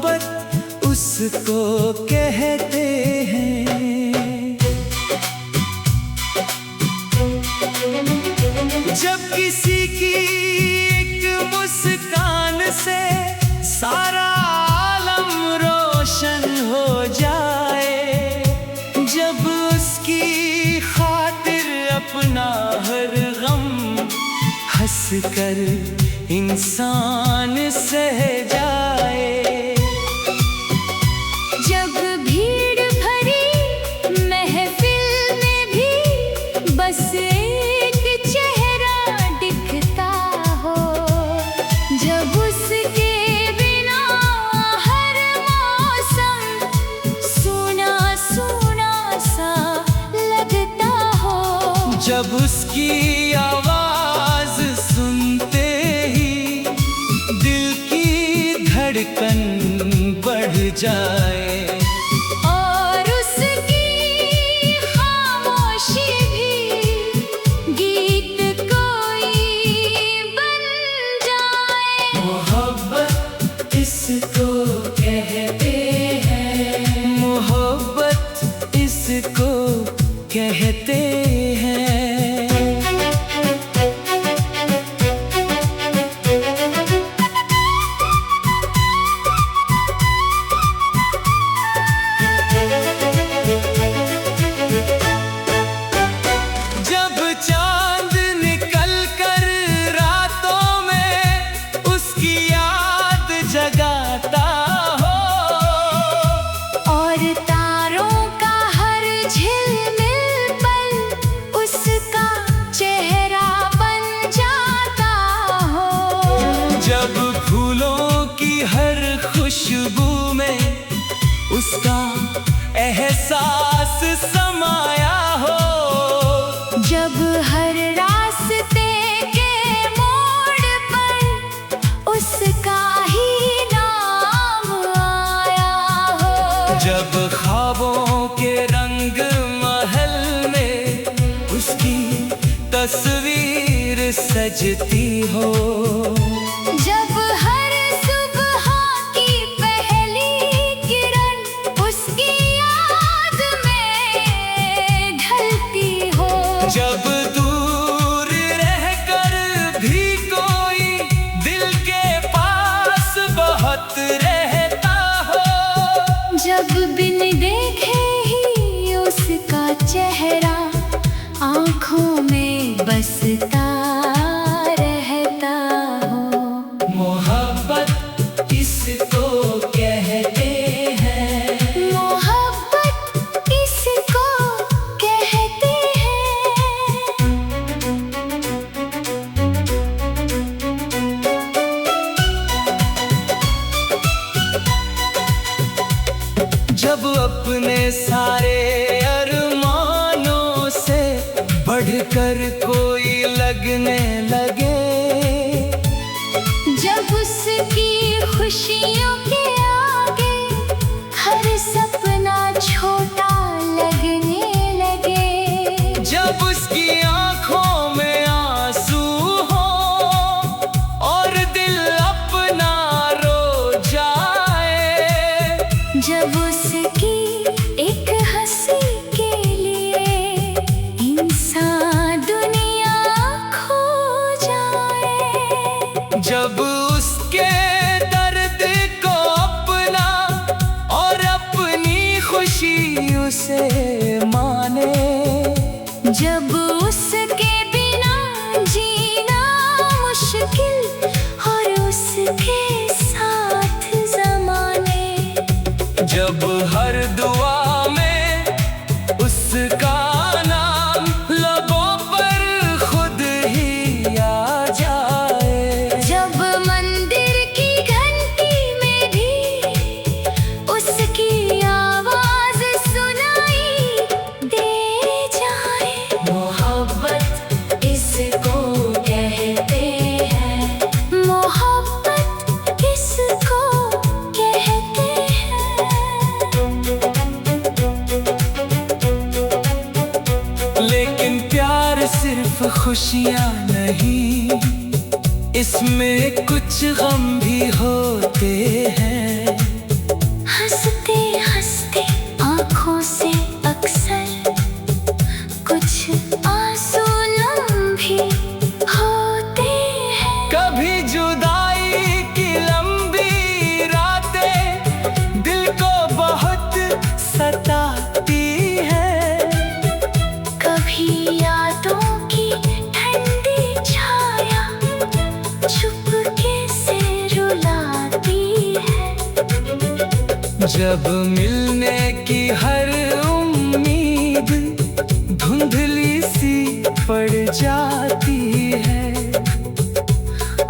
मोहब्बत उसको कहते हैं। जब किसी की एक मुस्कान से सारा आलम रोशन हो जाए, जब उसकी खातिर अपना हर गम हंस कर इंसान सह जाए, जब भीड़ भरी महफिल में भी बस एक चेहरा दिखता हो, जब उसके बिना हर मौसम सूना सूना सा लगता हो, जब उसकी आवाज सुनते ही दिल की धड़कन बढ़ जाए, और उसकी खामोशी भी गीत कोई बन जाए। मोहब्बत इसको कहते हैं, मोहब्बत इसको कहते हैं। जब चांद निकल कर रातों में उसकी याद जगाता हो, और तारों का हर झिलमिल पल उसका चेहरा बन जाता हो, जब फूलों की हर खुशबू में उसका एहसास समाया हो, जब हर रास्ते के मोड़ पर उसका ही नाम आया हो, जब ख्वाबों के रंग महल में उसकी तस्वीर सजती हो, जब हर सुबह की पहली किरण उसकी याद में ढलती हो, जब दूर रहकर भी कोई दिल के पास बहुत रहता हो, जब बिन देखे ही उसका चेहरा आँखों में बसता रहता हो। मोहब्बत इसको कहते हैं, मोहब्बत इसको कहते हैं। जब अपने सारे अरमानों से बढ़कर कोई लगने लगे, जब उसकी खुशियों के आगे हर सपना छोटा लगने लगे, जब उसकी आंखों में आंसू हो और दिल अपना रो जाए, जब उसकी एक हंसी के लिए इंसान दुनिया खो जाए, जब उसके दर्द को अपना और अपनी खुशी उसे माने, जब उसके बिना जीना मुश्किल और उसके साथ ज़माने, जब हर दुआ में उसका नाम लबों पर खुद ही आ जाए, जब मंदिर की घंटी में भी उसकी आवाज सुनाई दे जाए। मोहब्बत इसको कहते हैं, मोहब्बत इसको कहते हैं। लेकिन प्यार सिर्फ खुशियाँ नहीं, इसमें कुछ गम भी होते हैं। जब मिलने की हर उम्मीद धुंधली सी पड़ जाती है,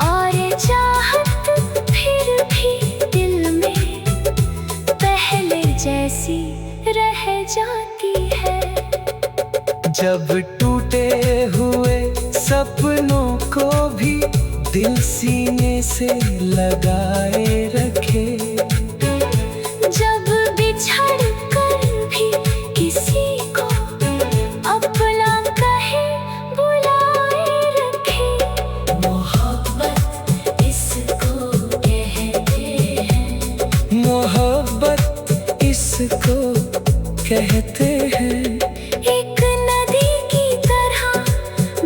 और चाहत फिर भी दिल में पहले जैसी रह जाती है। जब टूटे हुए सपनों को भी दिल सीने से लगाए रखे, जब बिछड़ कर भी किसी को अपना कहे बुलाए रखे। मोहब्बत इसको कहते हैं, मोहब्बत इसको कहते हैं। एक नदी की तरह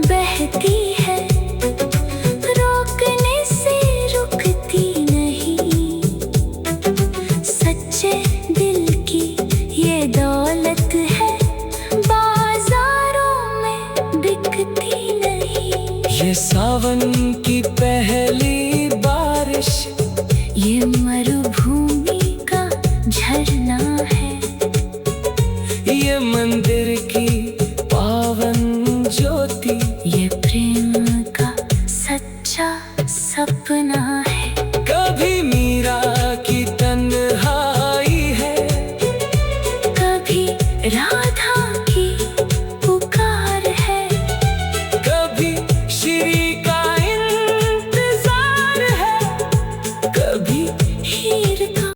बहती है, रोकने से रुकती नहीं। सच्चे दिल की ये दौलत है, बाजारों में बिकती नहीं। ये सावन की पहली बारिश, ये मरुभूमि का झरना है, ये मंदिर की पावन ज्योति, ये प्रेम का सच्चा सपना है। कभी मीरा की तन्हाई है, कभी राधा की पुकार है, कभी श्री का इंतजार है, कभी हीर का।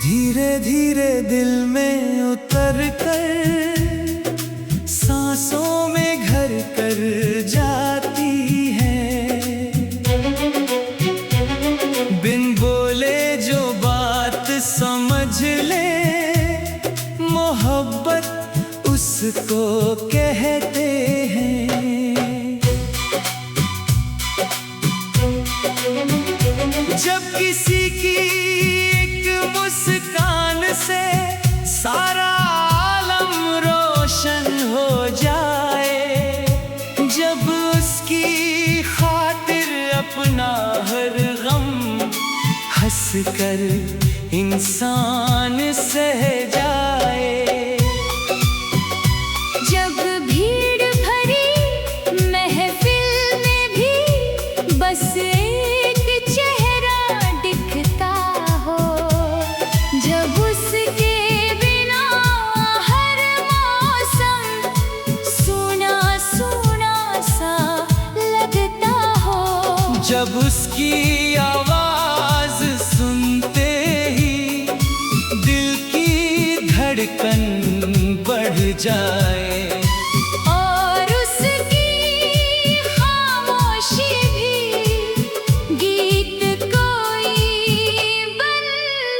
धीरे धीरे दिल में उतर कर सांसों में घर कर जाती है, बिन बोले जो बात समझ ले, मोहब्बत उसको कहते हैं। जब किसी की मुस्कान से सारा आलम रोशन हो जाए, जब उसकी खातिर अपना हर गम हंस कर इंसान सह जाए, जब भीड़ भरी महफिल में भी बस एक चेहरा दिखता हो, जब उसके बिना हर मौसम सूना सूना सा लगता हो, जब उसकी आवाज सुनते ही दिल की धड़कन बढ़ जाए, और उसकी खामोशी भी गीत कोई बन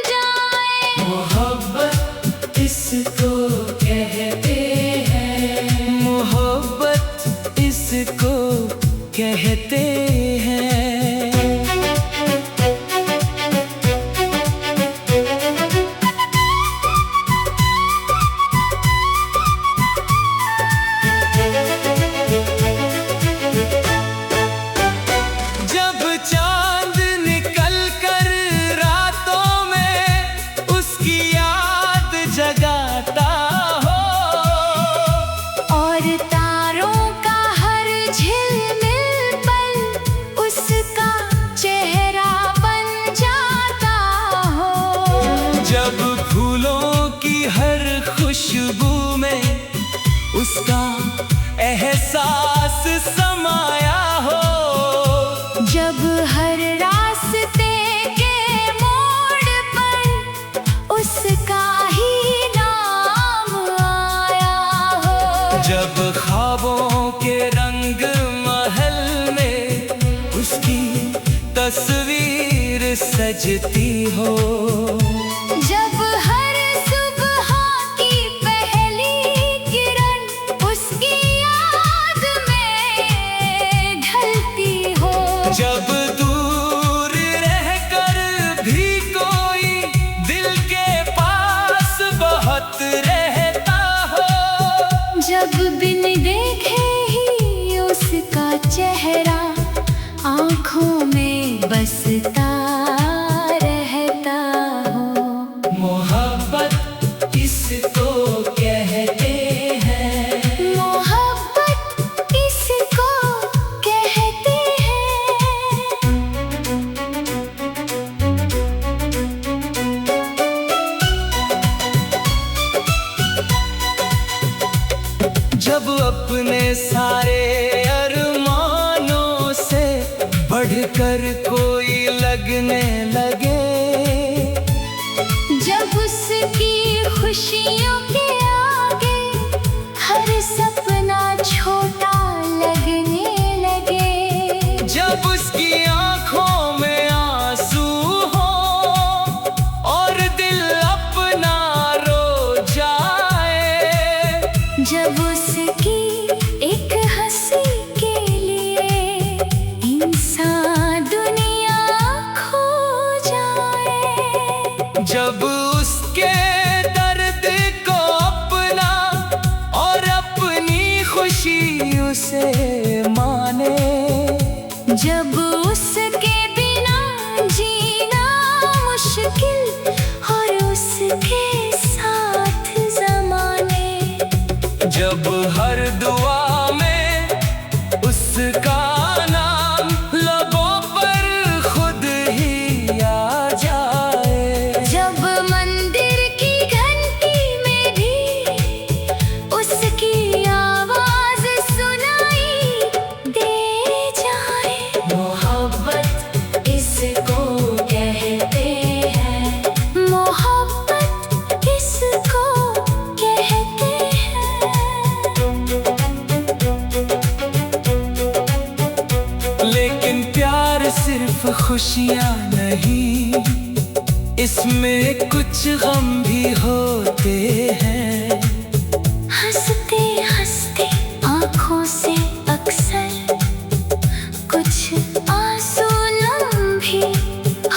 जाए। मोहब्बत इसको कहते हैं, मोहब्बत इसको कहते हैं। जब चांद निकल कर रातों में उसकी याद जगाता हो, और तारों का हर झिलमिल पल उसका चेहरा बन जाता हो, जब फूलों की हर खुशबू में उसका एहसास समाया हो, जब हर रास्ते के मोड़ पर उसका ही नाम आया हो, जब ख्वाबों के रंग महल में उसकी तस्वीर सजती हो, जब हर सुबह की पहली किरण जब बिन देखे ही उसका चेहरा आँखों में बसता रहता हो। मोहब्बत इसको कहते हैं, मोहब्बत इसको कहते हैं। जब अपने सारे अरमानों से बढ़कर कोई लगने लगे, जब उसकी खुशियों के आगे हर सपना छोटा लगने लगे, जब उसकी आंखों में आंसू हो और दिल अपना रो जाए, जब उसकी एक हंसी के लिए इंसान दुनिया खो जाए, जब उसके दर्द को अपना और अपनी खुशी उसे माने, जब उसके बिना जीना मुश्किल और उसके साथ ज़माने, जब हर दुआ में उसका नाम लबों पर खुद ही आ जाए, जब मंदिर की घंटी में भी उसकी आवाज सुनाई दे जाए। मोहब्बत इसको कहते हैं, मोहब्बत इसको कहते हैं। लेकिन प्यार सिर्फ खुशियाँ नहीं, इसमें कुछ गम भी होते हैं। हंसते हंसते आँखों से अक्सर कुछ आंसू भी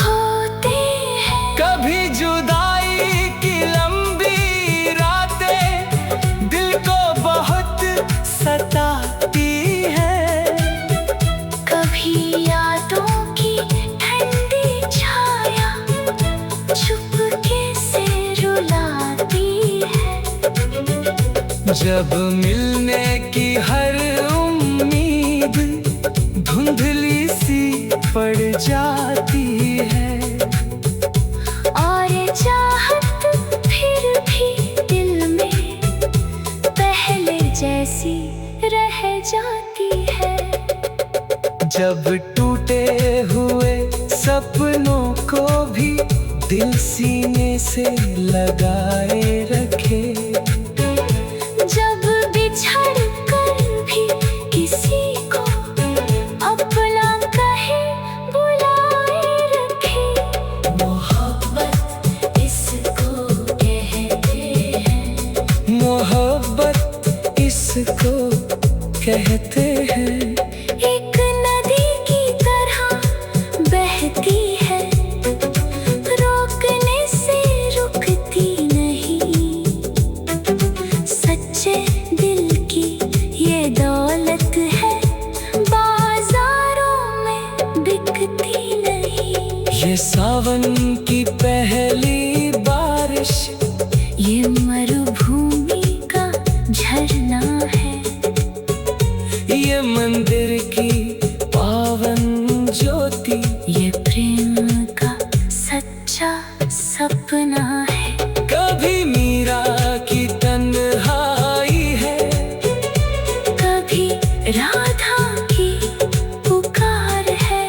होते हैं। कभी जुदाई की लंबी रातें दिल को बहुत सताती है, कभी यादों की ठंडी छाया चुपके से रुलाती है, जब मिलने की हर उम्मीद धुंधली सी पड़ जाती है, और चाहत फिर भी दिल में पहले जैसी रह जाती है, जब टूटे हुए सपनों को भी दिल सीने से लगाए रखे, जब बिछड़ कर भी किसी को अपना कहे बुलाए रखे। मोहब्बत इसको कहते हैं, मोहब्बत इसको कहते हैं। एक नदी की तरह बहती है, रोकने से रुकती नहीं, सच्चे दिल की ये दौलत है, बाजारों में बिकती नहीं। ये सावन की पहली बारिश, ये मरुभूमि का झरना है, ये मंदिर की पावन ज्योति, ये प्रेम का सच्चा सपना है। कभी मीरा की तन्हाई है, कभी राधा की पुकार है,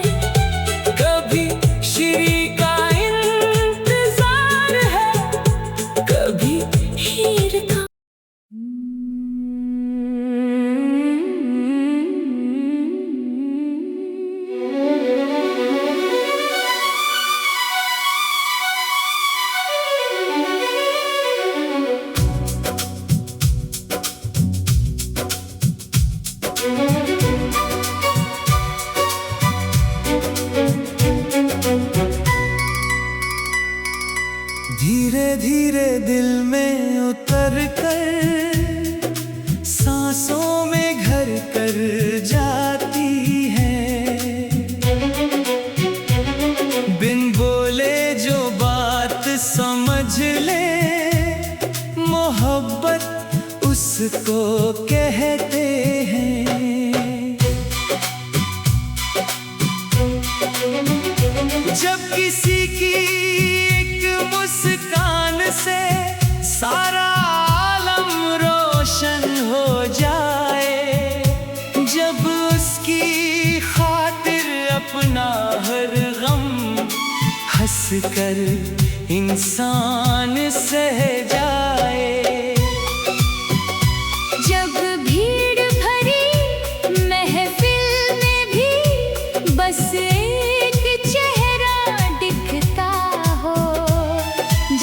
कभी श्री का इंतजार है, कभी हीर का। उसको कहते हैं। जब किसी की एक मुस्कान से सारा आलम रोशन हो जाए, जब उसकी खातिर अपना हर गम हंस कर इंसान सह जाए, जब भीड़ भरी महफिल में भी बस एक चेहरा दिखता हो,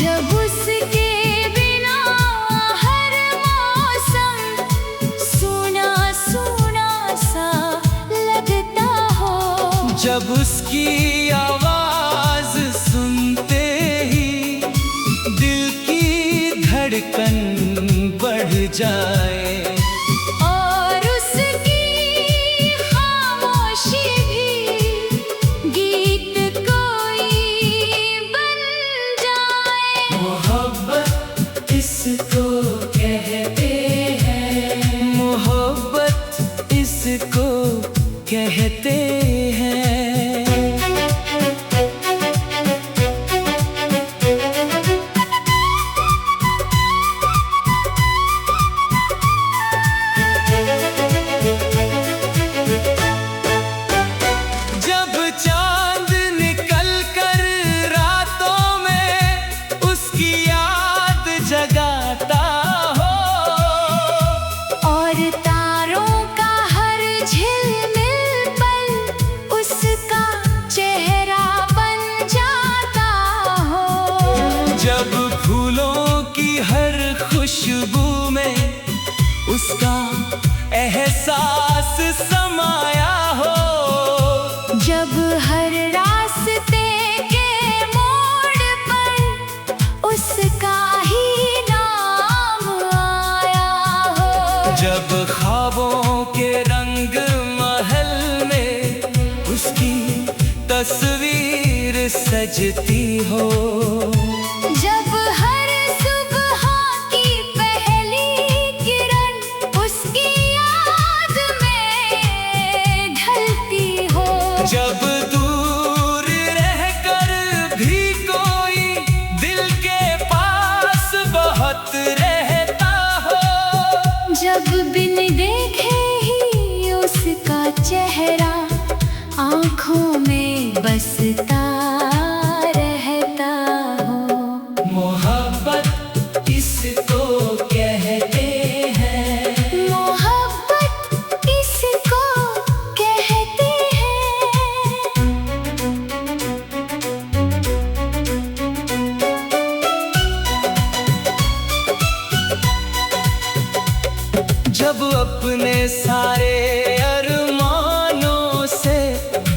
जब उसके बिना हर मौसम सूना सूना सा लगता हो, जब उसकी आवाज सुनते ही दिल की धड़कन बढ़ जाए, और उसकी खामोशी भी गीत कोई बन जाए। मोहब्बत इसको कहते हैं, मोहब्बत इसको कहते हैं। जब चांद निकल कर रातों में उसकी याद जगाता हो, और तारों का हर झिलमिल पल उसका चेहरा बन जाता हो, जब फूलों की हर खुशबू में उसका एहसास समाया हो, जब हर रास्ते के मोड़ पर उसका ही नाम आया हो, जब ख्वाबों के रंग महल में उसकी तस्वीर सजती हो, जब हर सुबह की पहली किरण उसकी याद में ढलती हो, जब दूर रहकर भी कोई दिल के पास बहुत रहता हो, जब बिन देखे ही उसका चेहरा आँखों में बसता रहता हो। मोहब्बत इसको कहते हैं, मोहब्बत इसको कहते हैं। जब अपने सारे अरमानों से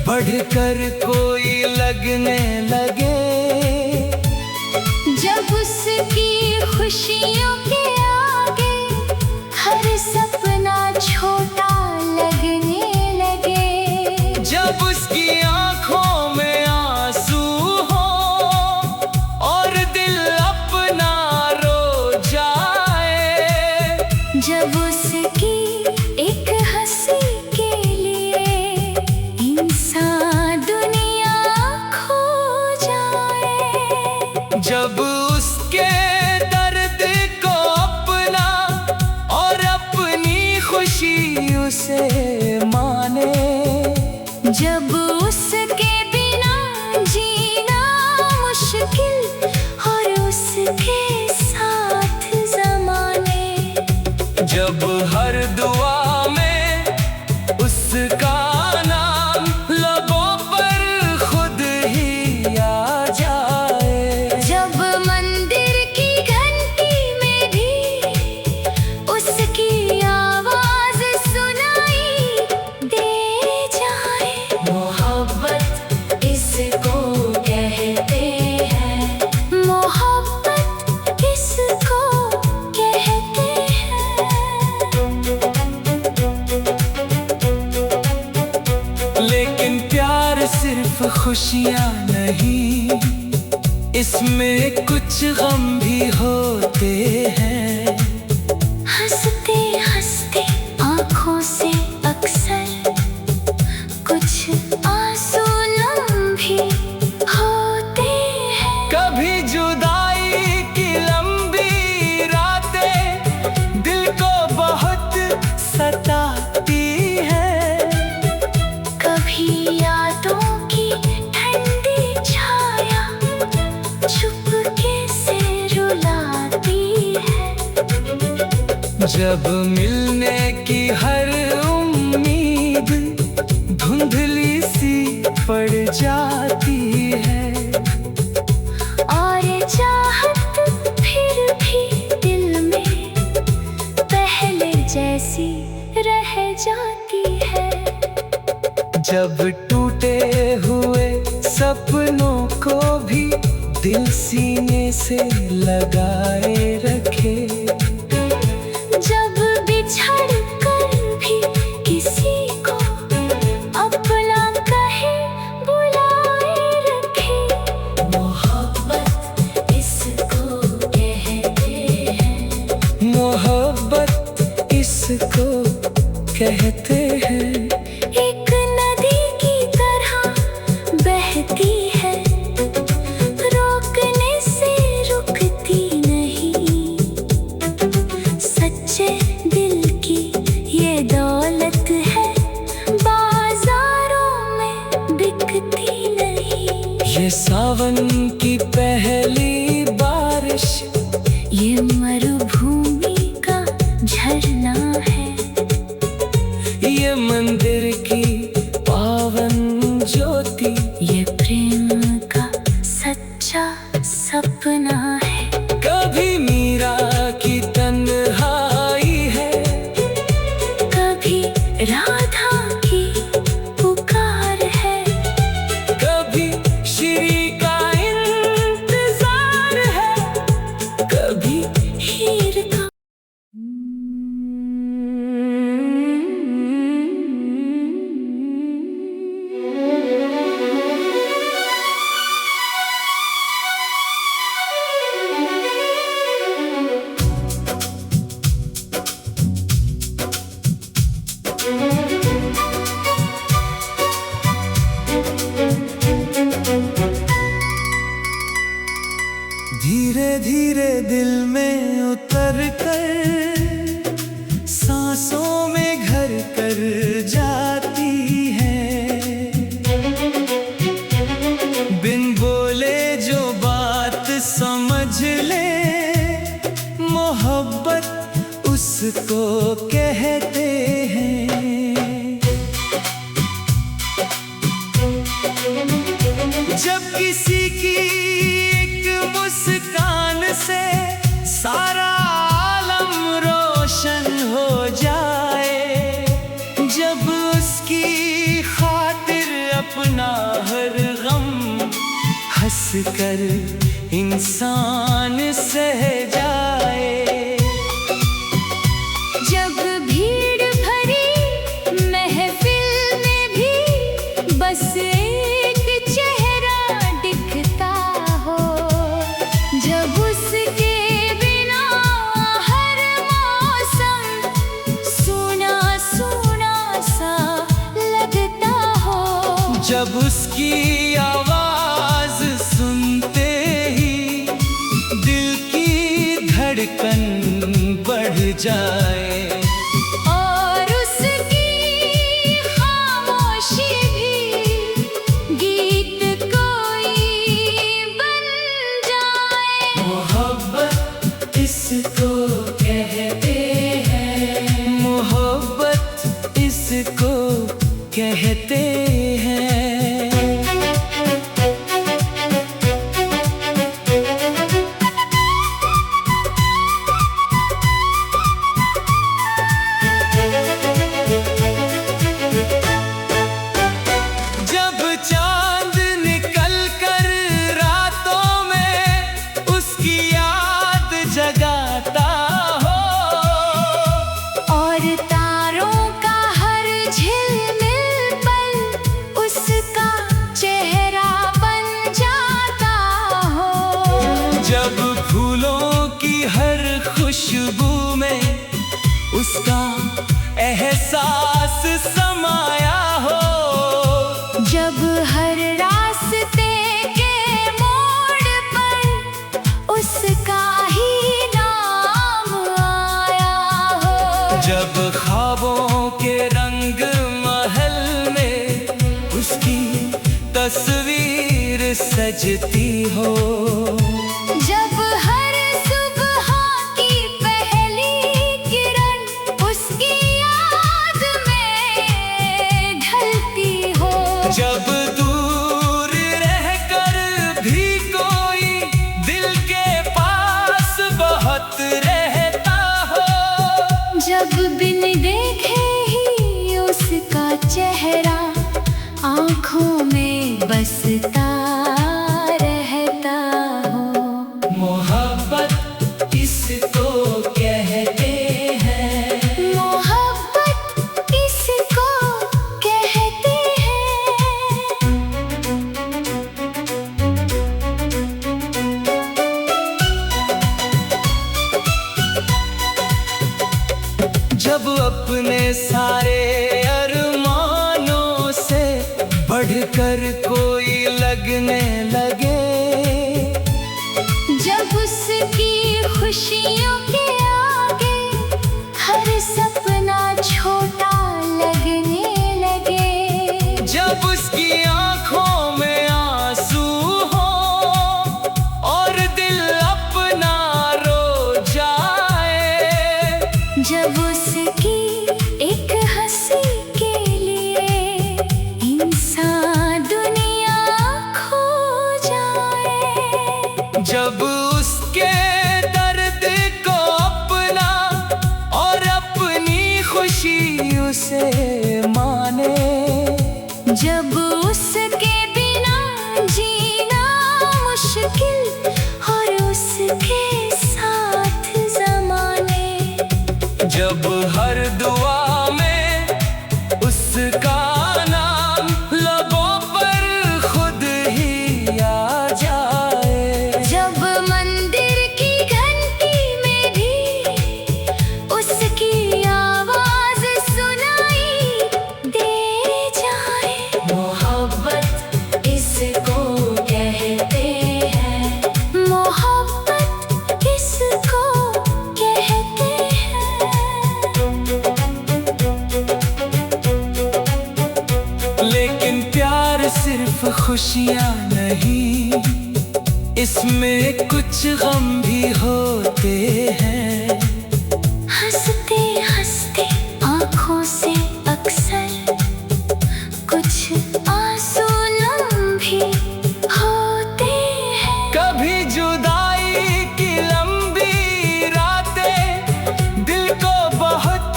बढ़कर कोई लगने लगे, जब उसकी खुशियों के आगे हर सपना छोटा लगने लगे, जब उसकी आंखों में आंसू हो और दिल अपना रो जाए, जब उसकी एक हंसी के लिए इंसान दुनिया खो जाए, जब उसके दर्द को अपना और अपनी खुशी उसे माने, जब उसके बिना जीना मुश्किल और उसके साथ ज़माने, जब हर दुआ में उसका नाम लबों पर खुद ही आ जाए, जब मंदिर की घंटी में भी उसकी आवाज सुनाई दे जाए। मोहब्बत इसको कहते हैं, मोहब्बत इसको कहते हैं। लेकिन प्यार सिर्फ खुशियाँ नहीं, इसमें कुछ गम भी होते हैं। हंसते जब मिलने की हर उम्मीद धुंधली सी पड़ जाती है, और चाहत फिर भी दिल में पहले जैसी रह जाती है। जब टूटे हुए सपनों को भी दिल सीने से लगाए रखे, जब बिछड़ कर भी किसी को अपना कहे बुलाए रखे। मोहब्बत इसको कहते हैं, मोहब्बत इसको कहते हैं। एक नदी की तरह बहती है, रोकने से रुकती नहीं। सच्चे दिल की ये दौलत है, बाजारों में बिकती नहीं। ये सावन की पहली बारिश, ये मरुभूमि का झरना है, ये मंदिर की पावन ज्योति, ये प्रेम का सच्चा सपना है। कभी मीरा की तन्हाई है, कभी राधा की पुकार है, कभी श्री का इंतजार है, कभी हीर का। धीरे धीरे दिल में उतर कर सांसों में घर कर जाती है, बिन बोले जो बात समझ ले, मोहब्बत उसको कहते हैं। जब किसी की एक मुस्कान से सारा आलम रोशन हो जाए, जब उसकी खातिर अपना हर गम हंस कर इंसान सह जाए, जब भीड़ भरी महफिल में भी बस एक चेहरा दिखता हो, जब उसके बिना हर मौसम सूना सूना सा लगता हो, जब उसकी आवाज सुनते ही दिल की धड़कन बढ़ जाए, और उसकी खामोशी भी गीत कोई बन जाए। मोहब्बत इसको कहते हैं, मोहब्बत इसको कहते हैं। जब चांद निकल कर रातों में उसकी याद जगाता हो, और तारों का हर झिलमिल पल उसका चेहरा बन जाता हो, जब फूलों की हर खुशबू में उसका एहसास समाया हो, जब हर रास्ते के मोड़ पर उसका ही नाम आया हो, जब ख्वाबों के रंग महल में उसकी तस्वीर सजती हो, जब हर सुबह की पहली किरण जब बिन देखे ही उसका चेहरा आँखों में बसता रहता हो। मोहब्बत इसको कहते हैं, मोहब्बत इसको कहते हैं। जब अपने सारे अरमानों से बढ़कर कोई लगने लगे, जब उसकी खुशियों के आगे हर सपना छोटा लगने लगे, जब उसकी आंखों में आंसू हो और दिल अपना रो जाए, जब उसकी एक हंसी के लिए इंसान दुनिया खो जाए, जब उसके दर्द को अपना और अपनी खुशी उसे माने, जब उसके बिना जीना मुश्किल और उसके साथ ज़माने, जब हर दुआ में उसका नाम लबों पर खुद ही आ जाए, जब मंदिर की घंटी में भी उसकी आवाज़ सुनाई दे जाए। मोहब्बत इसको कहते हैं, मोहब्बत इसको कहते हैं। लेकिन प्यार सिर्फ खुशियाँ नहीं, इसमें कुछ गम भी होते हैं। हंसते हंसते आँखों से अक्सर कुछ आंसू भी होते हैं। कभी जुदाई की लंबी रातें दिल को बहुत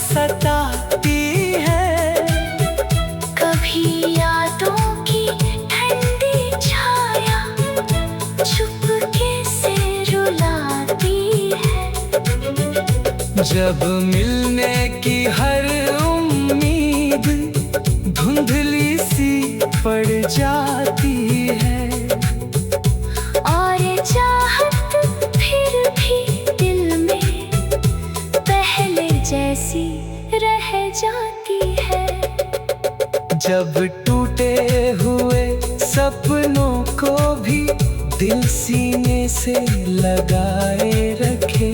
सताती है, कभी यादों की ठंडी छाया चुपके से रुलाती है, जब मिलने की हर उम्मीद धुंधली सी पड़ जाती है, और चाहत फिर भी दिल में पहले जैसी रह जाती है। जब टूटे हुए सपनों को भी दिल सीने से लगाए रखे,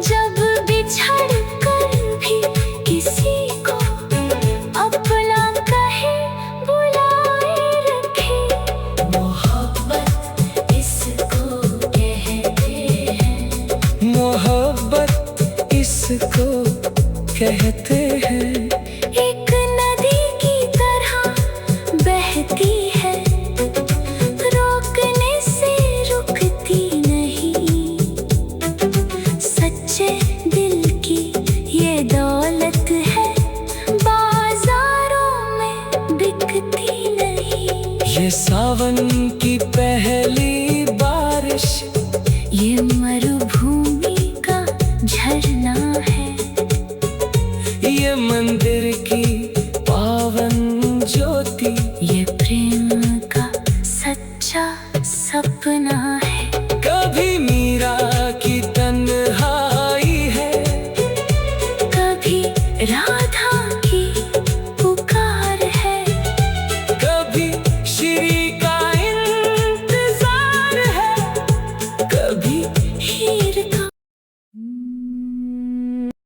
जब बिछड़ कर भी किसी को अपना कहे बुलाए रखे। मोहब्बत इसको कहते हैं, मोहब्बत इसको कहते हैं। एक नदी की तरह बहती है, रोकने से रुकती नहीं, सच्चे दिल की ये दौलत है, बाजारों में बिकती नहीं। ये सावन की पहली बारिश, ये मरुभूमि का झरना है, ये मंदिर की